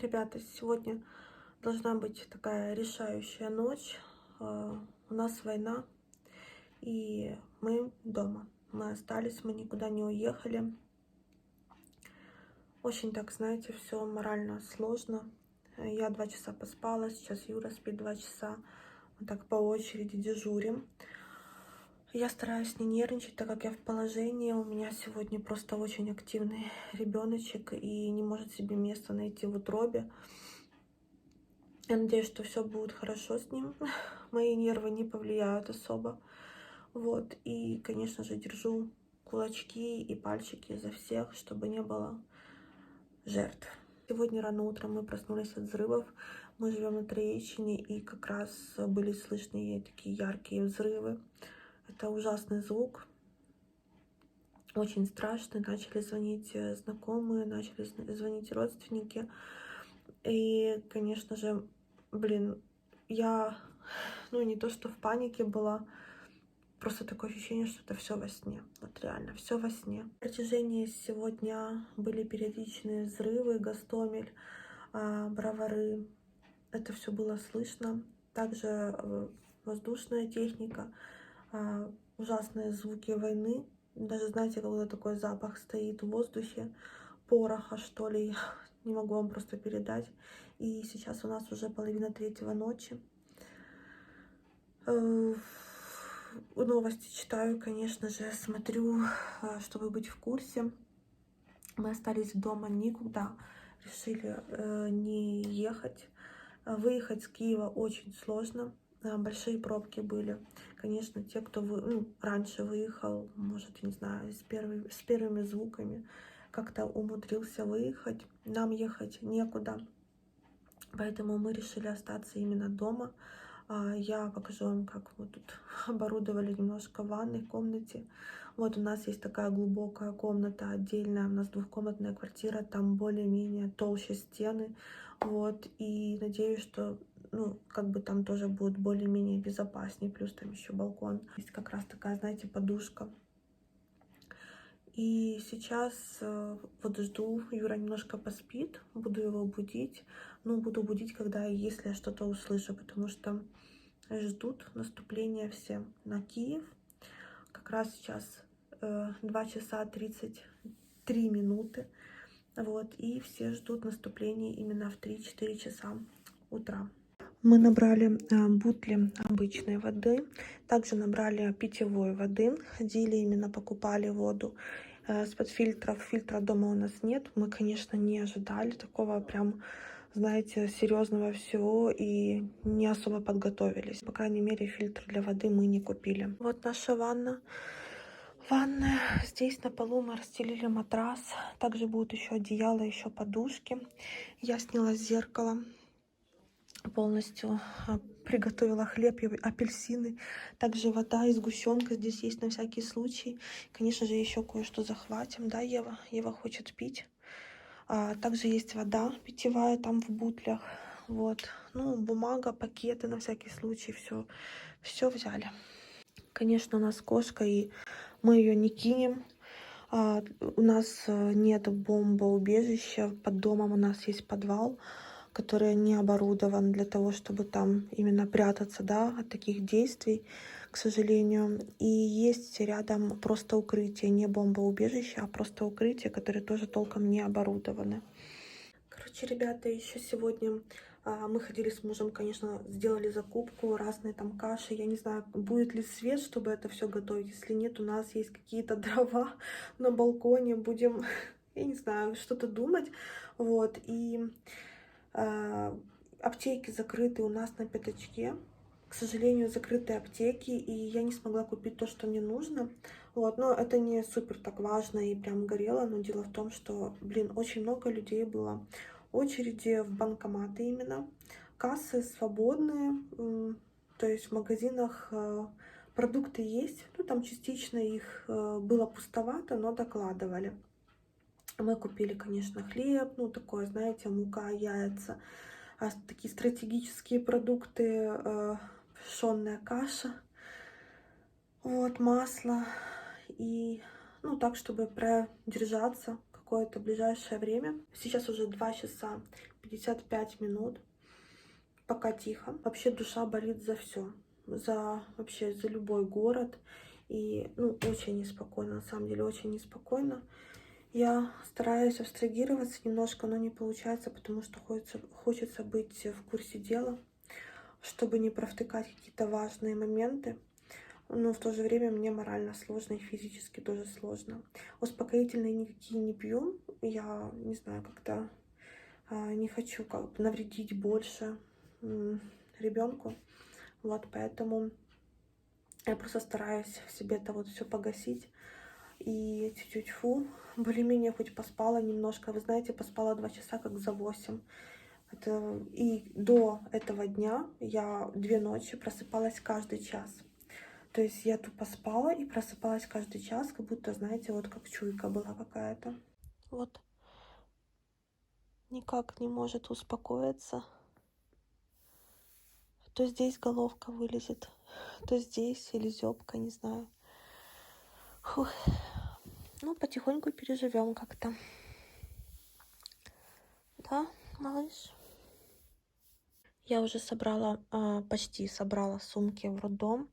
Ребята, сегодня должна быть такая решающая ночь. У нас война, и мы дома. Мы остались, мы никуда не уехали. Очень так, знаете, все морально сложно. Я 2 часа поспала, сейчас Юра спит 2 часа. Мы так по очереди дежурим. Я стараюсь не нервничать, так как я в положении. У меня сегодня просто очень активный ребеночек и не может себе места найти в утробе. Я надеюсь, что все будет хорошо с ним. Мои нервы не повлияют особо. Вот. И, конечно же, держу кулачки и пальчики за всех, чтобы не было жертв. Сегодня рано утром мы проснулись от взрывов. Мы живем на Троещине, и как раз были слышны такие яркие взрывы. Это ужасный звук. Очень страшно. Начали звонить знакомые, начали звонить родственники. И, конечно же, я, не то что в панике была, просто такое ощущение, что это все во сне. Вот реально, все во сне. На протяжении сегодня были периодичные взрывы, Гостомель, Бровары. Это все было слышно. Также воздушная техника, ужасные звуки войны. Даже, знаете, какой-то такой запах стоит в воздухе, пороха, что ли, не могу вам просто передать. И сейчас у нас уже 2:30 ночи. Новости читаю, конечно же, смотрю, чтобы быть в курсе. Мы остались дома, никуда решили не ехать. Выехать с Киева очень сложно. Большие пробки были. Конечно, те, кто раньше выехал, может, я не знаю, с первыми звуками, как-то умудрился выехать. Нам ехать некуда. Поэтому мы решили остаться именно дома. Я покажу вам, как мы тут оборудовали немножко в ванной комнате. Вот у нас есть такая глубокая комната отдельная. У нас двухкомнатная квартира, там более-менее толще стены. Вот, и надеюсь, что там тоже будет более-менее безопаснее. Плюс там еще балкон. Есть как раз такая, знаете, подушка. И сейчас вот жду, Юра немножко поспит, буду его будить. Буду будить, если я что-то услышу, потому что ждут наступления все на Киев. Как раз сейчас 2 часа 33 минуты. Вот, и все ждут наступления именно в 3-4 часа утра. Мы набрали бутли обычной воды, также набрали питьевой воды, ходили именно покупали воду с-под фильтров. Фильтра дома у нас нет. Мы, конечно, не ожидали такого прям, знаете, серьезного всего и не особо подготовились. По крайней мере, фильтр для воды мы не купили. Вот наша ванна. Ванная. Здесь на полу мы расстелили матрас. Также будут еще одеяло, еще подушки. Я сняла зеркало. Полностью приготовила хлеб и апельсины. Также вода и сгущенка здесь есть на всякий случай. Конечно же, еще кое-что захватим. Да, Ева? Ева хочет пить. Также есть вода питьевая там в бутлях. Вот. Бумага, пакеты на всякий случай. Все взяли. Конечно, у нас кошка, и мы ее не кинем. У нас нет бомбоубежища. Под домом у нас есть подвал, который не оборудован для того, чтобы там именно прятаться, да, от таких действий, к сожалению. И есть рядом просто укрытие, не бомбоубежище, а просто укрытие, которое тоже толком не оборудованы. Короче, ребята, еще сегодня мы ходили с мужем, конечно, сделали закупку, разные там каши. Я не знаю, будет ли свет, чтобы это все готовить. Если нет, у нас есть какие-то дрова на балконе. Будем, я не знаю, что-то думать. Вот, и аптеки закрыты у нас на пятачке. К сожалению, закрытые аптеки, и я не смогла купить то, что мне нужно. Вот, но это не супер так важно и прям горело. Но дело в том, что, очень много людей было. Очереди в банкоматы именно. Кассы свободные. То есть в магазинах продукты есть. Там частично их было пустовато, но докладывали. Мы купили, конечно, хлеб, такое, знаете, мука, яйца, такие стратегические продукты, пшенная каша, вот, масло, и, так, чтобы продержаться какое-то ближайшее время. Сейчас уже 2 часа 55 минут. Пока тихо. Вообще душа болит за все. Вообще за любой город. И, ну, очень неспокойно, на самом деле, очень неспокойно. Я стараюсь абстрагироваться немножко, но не получается, потому что хочется быть в курсе дела, чтобы не провтыкать какие-то важные моменты. Но в то же время мне морально сложно и физически тоже сложно. Успокоительные никакие не пью. Я не знаю, как-то не хочу навредить больше ребенку. Вот, поэтому я просто стараюсь в себе это вот все погасить. И тю-тю-тьфу, более-менее хоть поспала немножко. Вы знаете, поспала 2 часа, как за 8. И до этого дня я 2 ночи просыпалась каждый час. То есть я тупо спала и просыпалась каждый час, как будто, знаете, вот как чуйка была какая-то. Вот. Никак не может успокоиться. То здесь головка вылезет, то здесь селезёбка, не знаю. Фух. Ну, потихоньку переживем как-то. Да, малыш? Я уже почти собрала сумки в роддом.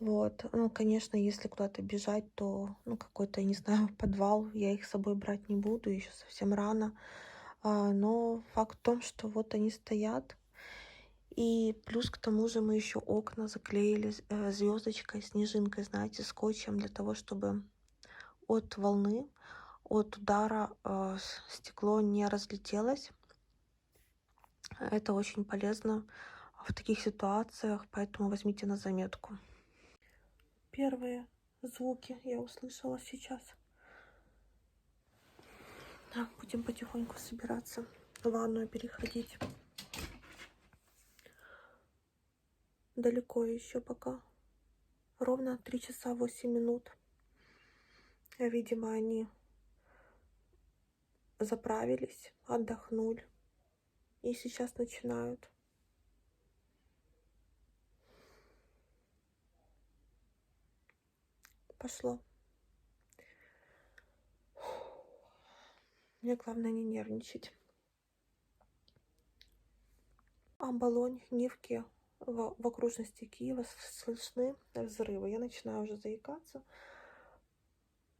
Вот. Ну, конечно, если куда-то бежать, то, ну, какой-то, я не знаю, подвал. Я их с собой брать не буду, еще совсем рано. Но факт в том, что вот они стоят. И плюс к тому же мы еще окна заклеили звездочкой, снежинкой, знаете, скотчем для того, чтобы от волны, от удара стекло не разлетелось. Это очень полезно в таких ситуациях, поэтому возьмите на заметку. Первые звуки я услышала сейчас. Так, будем потихоньку собираться, в ванную переходить. Далеко еще пока. Ровно 3 часа 8 минут. Видимо, они заправились, отдохнули. И сейчас начинают. Пошло. Мне главное не нервничать. Оболонь, Нивки в окружности Киева слышны взрывы. Я начинаю уже заикаться.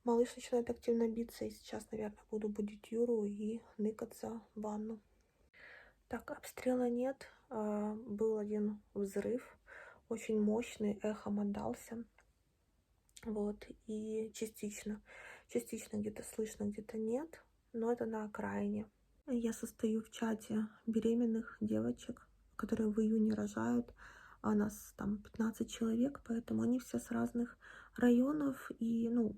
Малыш начинает активно биться. И сейчас, наверное, буду будить Юру и ныкаться в ванну. Так, обстрела нет. Был один взрыв. Очень мощный, эхом отдался. Вот, и частично где-то слышно, где-то нет, но это на окраине. Я состою в чате беременных девочек, которые в июне рожают, а нас там 15 человек, поэтому они все с разных районов, и, ну,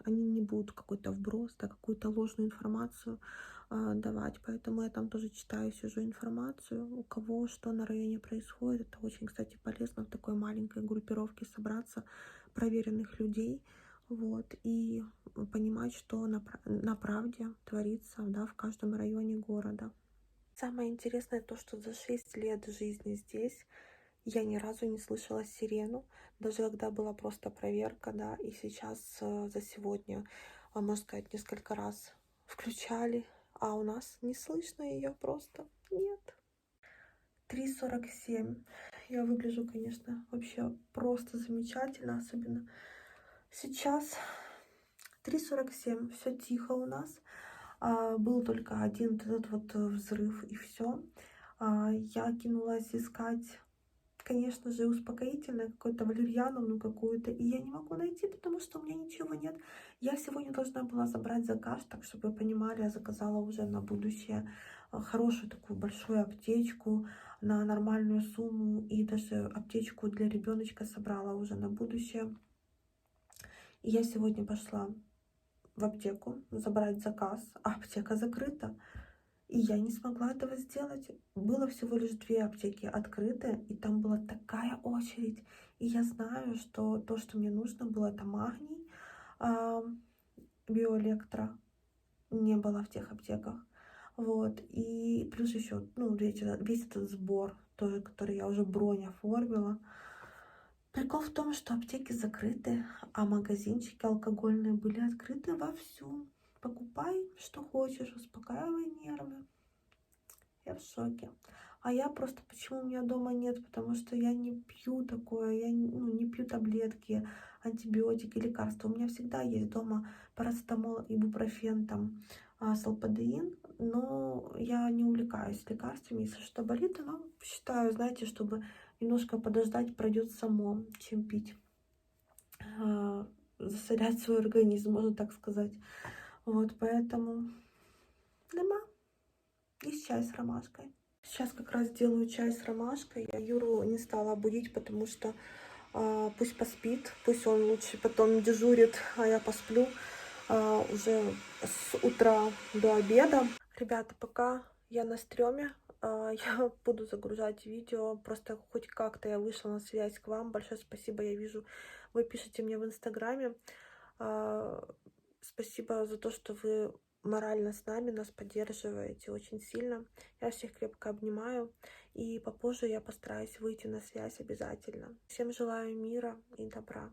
они не будут какой-то вброс, да, какую-то ложную информацию давать, поэтому я там тоже читаю, сижу информацию, у кого что на районе происходит. Это очень, кстати, полезно в такой маленькой группировке собраться, проверенных людей, вот, и понимать, что на правде творится, да, в каждом районе города. Самое интересное то, что за 6 лет жизни здесь я ни разу не слышала сирену, даже когда была просто проверка, да, и сейчас за сегодня, можно сказать, несколько раз включали, а у нас не слышно ее просто, нет. 3:47. Я выгляжу, конечно, вообще просто замечательно, особенно сейчас. 3:47. Все тихо у нас. Был только один этот вот взрыв, и все. Я кинулась искать, конечно же, успокоительное, какое-то валерьяновую какую-то, и я не могу найти, потому что у меня ничего нет. Я сегодня должна была забрать заказ, так чтобы вы понимали, я заказала уже на будущее хорошую такую большую аптечку на нормальную сумму, и даже аптечку для ребеночка собрала уже на будущее. И я сегодня пошла в аптеку забрать заказ, а аптека закрыта. И я не смогла этого сделать. Было всего лишь 2 аптеки открыты, и там была такая очередь. И я знаю, что то, что мне нужно было, это магний, биоэлектро не было в тех аптеках. Вот. И плюс еще, ну, весь этот сбор, тоже, который я уже бронь оформила. Прикол в том, что аптеки закрыты, а магазинчики алкогольные были открыты вовсю. Покупай, что хочешь, успокаивай нервы. Я в шоке. А я просто, почему у меня дома нет? Потому что я не пью такое, я не пью таблетки, антибиотики, лекарства. У меня всегда есть дома парацетамол, ибупрофен, там, салпадеин, но я не увлекаюсь лекарствами. Если что болит, но считаю, знаете, чтобы немножко подождать, пройдет само, чем пить. Засорять свой организм, можно так сказать. Вот, поэтому нема. Есть чай с ромашкой. Сейчас как раз делаю чай с ромашкой. Я Юру не стала будить, потому что пусть поспит, пусть он лучше потом дежурит, а я посплю уже с утра до обеда. Ребята, пока я на стреме, я буду загружать видео. Просто хоть как-то я вышла на связь к вам. Большое спасибо, я вижу, вы пишете мне в Инстаграме. Спасибо за то, что вы морально с нами, нас поддерживаете очень сильно. Я всех крепко обнимаю. И попозже я постараюсь выйти на связь обязательно. Всем желаю мира и добра.